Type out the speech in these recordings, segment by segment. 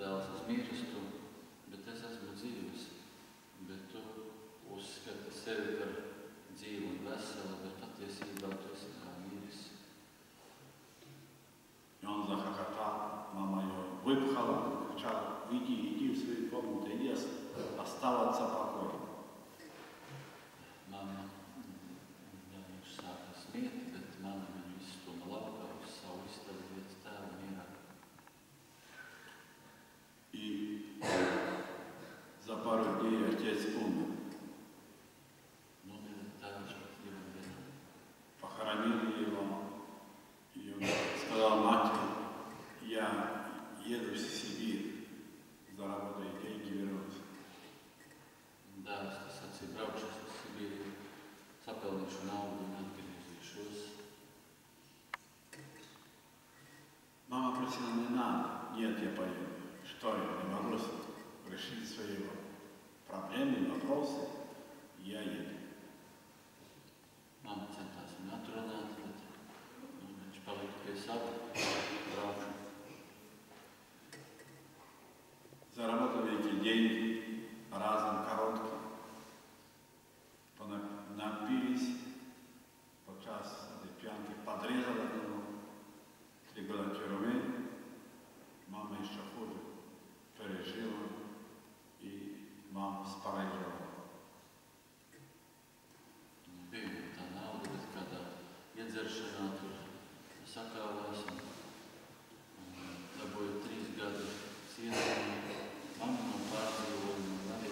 dēls, es mirstu, bet es esmu dzīvs. Bet tu uzskati sevi par dzīvu un veselu, bet patiesībā tu esi kā miris. И он захохотал, мама ее выпхала, кричала: иди в свою комнату, иди оставаться покоя. Mama, viņš sāka smiet, bet mama viņu izstuma laukā uz savu istabu vietas tēva mierā. И за пару дней отец умер. Nomira tēvs pēc 2 dienām. Похоронили его. И он сказал матери: я еду в Сибирь, заработаю деньги, вернусь. Dēls, tas sacīja, braukšu uz Sibīriju, sapelnīšu naudu un atgriezīšos. Мама просила: не надо. Нет, я поеду. Что я не могу решить свои проблемы, вопросы? Я еду. Mama centās viņu atrunāt, bet viņš palika pie sava, braukšu. Заработали эти деньги разом короткие. Напились, подчас пьянки подрезал одного, 3 года тюрьмы. Мама еще хуже пережила, и мама спарализовала. Bija tā nauda, bet kādā iedzeršanā tur sakāvās un dabūja 3 gadu cietumā. Mama no pārdzīvojuma un arī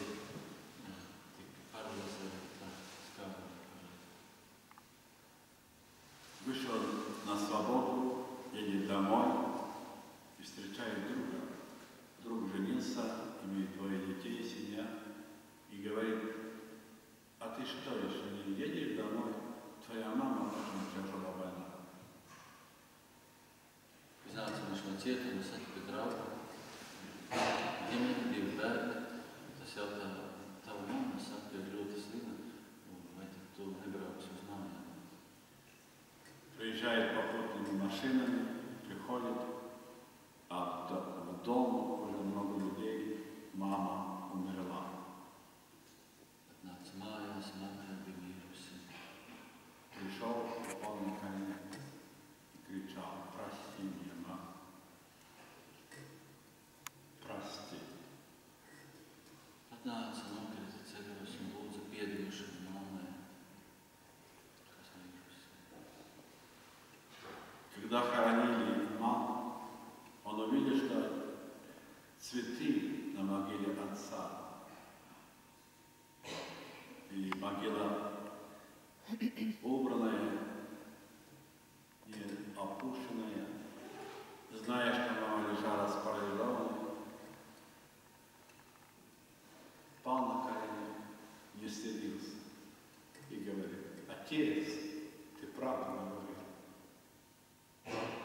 tika paralizēta skāba. Вышел на свободу, едет домой и встречает друга. Друг женился, имеет 2 детей, семья, и говорит: а ты что, еще не едешь домой? Твоя мама очень тяжело больна. Iznāca viņš no cietuma, satika draugu. Ģimene, 2 bērni. Tas jautā, tava mamma saka, ir ļoti slima, vai tad tu nebrauksi uz mājām? Приезжает попутными машинами, приходит, а в дом уже много людей, мама умерла. Atnāca mājās, mamma bija mirusi. Пришел, упал на колени и кричал: прости меня, мама. Прости. Atnāca, nokrita ceļos un lūdza piedošanu mammai, kas mirusi. Когда хоронили маму, он увидел, что цветы на могиле отца. И могила убранная, не опущенная. Зная, что мама лежала спарализованная, пал на колени, не стыдился и говорит: отец, ты правду говорил.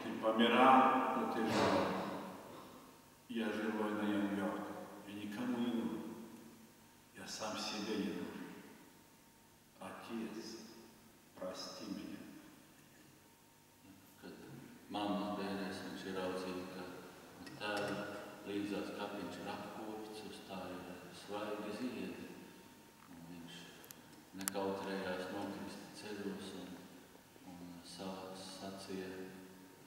Ты помирал, но ты жив. Я живой, но я мертв. Я никому не нужен. Я сам себе не нужен. Отец, прости меня. Kad mammas bērēs viņš ieraudzīja, ka tēva līdzās kapiņš ir apkopts, uz tā ir svaigi ziedi. Un viņš nekautrējās nokrist ceļos un sacīja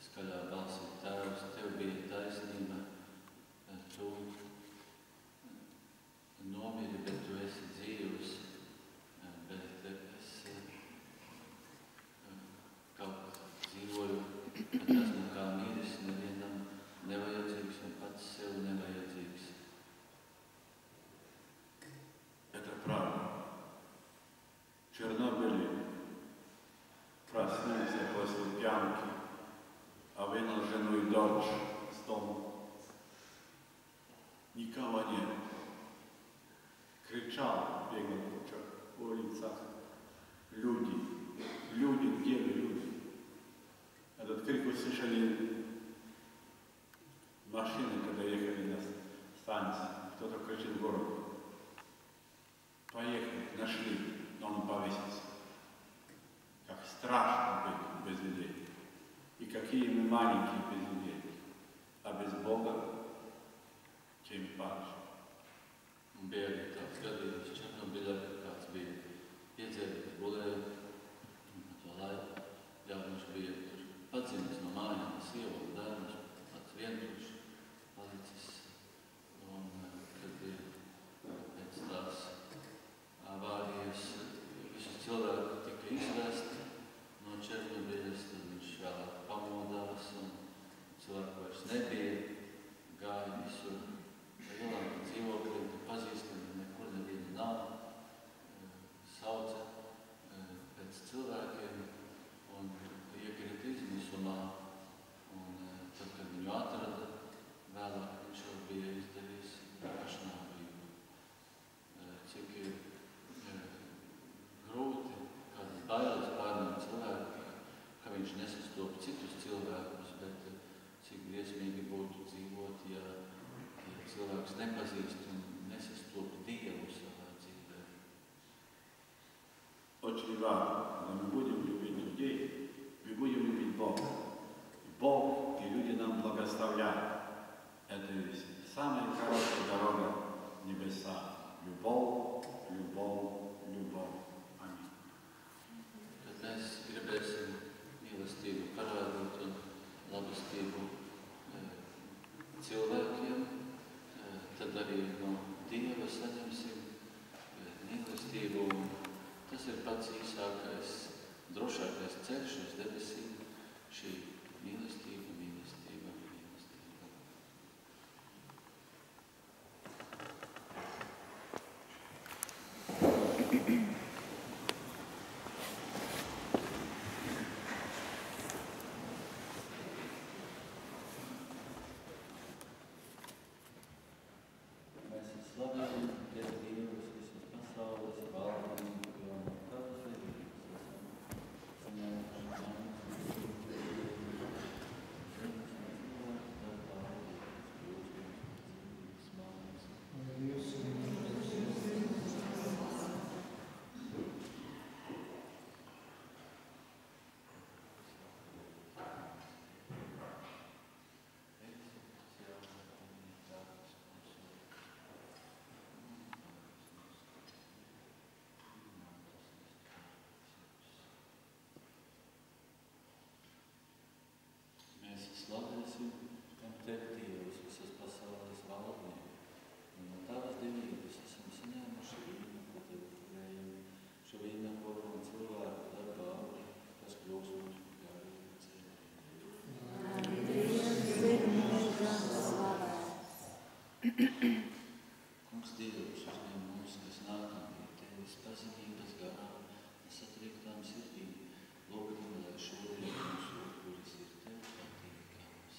skaļā balsī: tēvs, tev bija taisnība, tu nomiri, bet tu esi dzīvs, bet es kaut dzīvoju, bet esmu kā miris, nevienam nevajadzīgs un pats sev nevajadzīgs. Это правда. В Чернобыле проснулся после пьянки, а вынул жену и дочь с дома. Никого нет. Кричал, бегал по улицах: люди, люди, где вы, люди? Этот крик услышали машины, когда ехали на станцию. Кто-то кричит в город: поехали, нашли, но он повесился. Как страшно быть без людей. И какие мы маленькие без людей. А без Бога nepazīst un nesastopu Dievu savā dzīvē. Очень важно, когда мы будем любить людей, мы будем любить Бога. И Бог и люди нам благословляют. Это ведь самая короткая дорога в небеса. Любовь, любовь, любовь. Аминь. Kad mēs gribēsim mīlestību parādīt un labestību cilvēkiem, tad arī no Dieva saņemsim mīlestību. Tas ir pats īsākais, drošākais ceļš uz debesīm, šī mīlestība, mīlestība, mīlestība. Mēs slavējam Tev, Dievs, visas pasaules valdību, jo no Tavas derības esam saņēmuši Mēs slavēsim Tev, Dievs, visas pasaules valdnieku, un no Tavas devības esam saņēmuši vīnu, ko Tev turējam, šo vīnakoru un cilvēku darba augļu, kas kļūs mūsu garīga ceļa. Kungs Dievs, uzņem mūs, kas nākam pie Tevis pazinības garā un satriektām sirdīm, lūgam, lai šodien mūsu upuris ir Tev patīkams.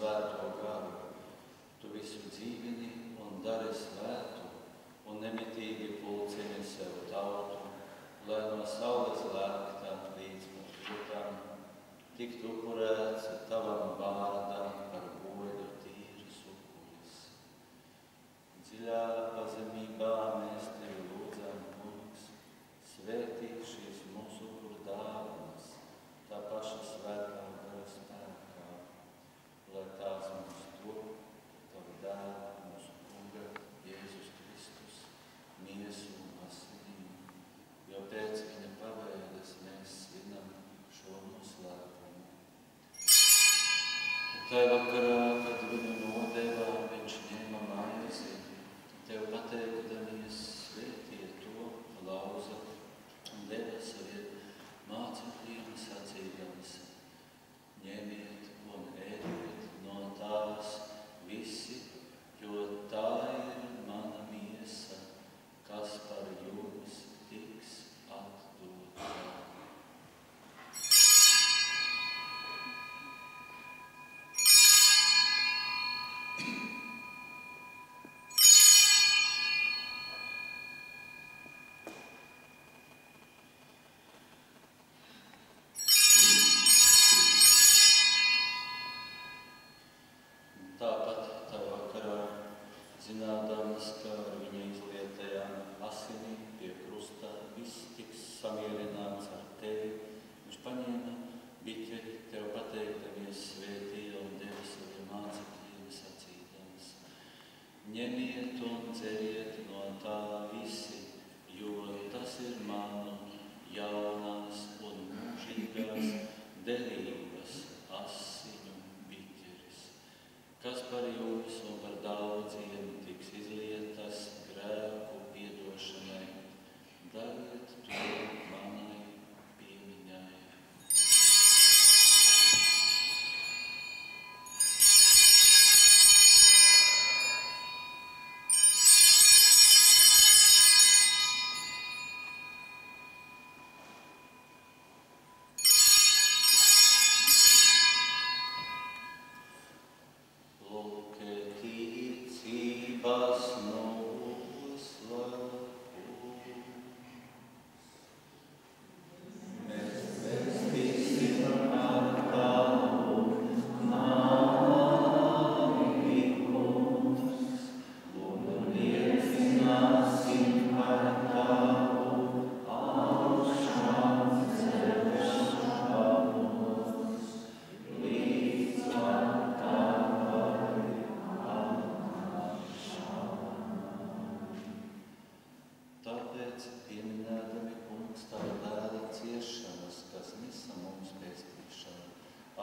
svēto garu. Tu visu dzīvini un dari svētu, un nemitīgi pulcini sev tautu, lai no saules lēkta līdz pat rītam, tikt upurēts tavam vārdam par boļu tīras upuris. Dziļā pazemībā mēs tevi lūdzam, Kungs, svētī šīs mūsu upuru dāvanas, tā paša svētā gara spēkā, lai tās mums top tavu dēlu, mūsu Kunga, Jēzus Kristus, miesu un asinīm, jo pēc viņa pavēles mēs svinam šo noslēpumu. Un tajā vakarā, kad viņu nodeva, viņš ņēma maizi, tev pateikdamies, svētiet to, lauza un deva saviem mācekļiem sacīdams: ņemiet un ēdiet no tās visi, jo tā ir mana miesa, kas par jums tiks atdota. Tāpat tajā vakarā, zinādams, ka ar viņa izlietajām asinīm pie krusta viss tiks samierināts ar tevi, viņš paņēma biķeri, tev pateikdamies, svētīja un deva saviem mācekļiem sacīdams: ņemiet un dzeriet no tā visi, jo tas ir manu jaunās un mūžīgās derības asiņu biķeris, kas par jums un par daudziem tiks izlietas grēku piedošanai. Dariet to manai piemiņai.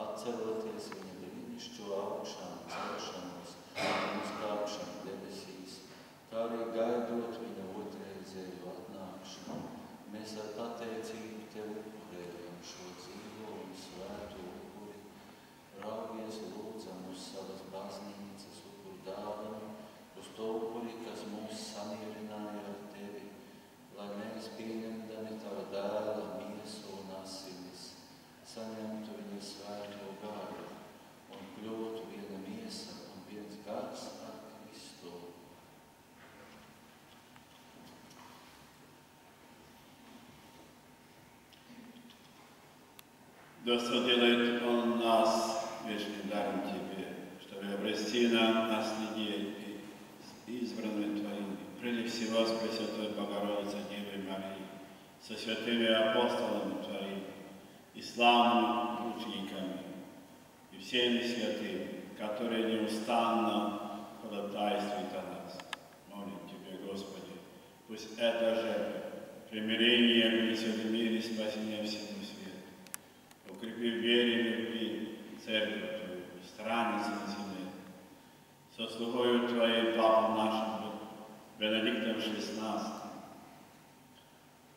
Atceroties viņa brīnišķo augšām, celšanos un uzkāpšanu debesīs, kā arī gaidot viņa otrreizējo atnākšanu, mēs ar pateicību tev upurējam šo dzīvo un svētu upuri. Raugies lūdzam uz savas baznīcas upuru dāvanu, uz to upuri, kas mūs samierināja ar tevi, lai mēs pieņemdami tava dēla miesu un asinis, saņemtu viņa svēto garu un kļūtu viena miesa un viens gars ar Kristu. Господи, делает Он нас вечным даром Тебе, чтобы обрастина наследие избранными Твоими, прежде всего с Пресвятой Богородицей Девой Марии, со святыми апостолами Твоими и славными учениками, и всеми святыми, которые неустанно ходатайствуют о нас. Молим Тебе, Господи, пусть эта жертва, примирение принесет в мире спасение всему свету. Укрепи в вере и любви Церковь Твою, страницы на земле. Со слугою Твоей Папом нашим Бенедиктом XVI,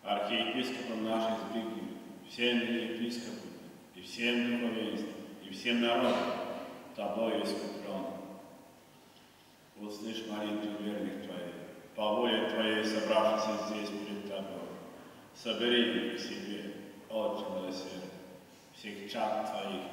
архиепископом нашей Збигневым, всем епископам и всем духовенствам, и всем народам, Тобою искуплен. Услышь молитву верных Твоих, по воле Твоей собравшихся здесь перед Тобой. Собери их к себе, Отче милосердный, всех чад Твоих,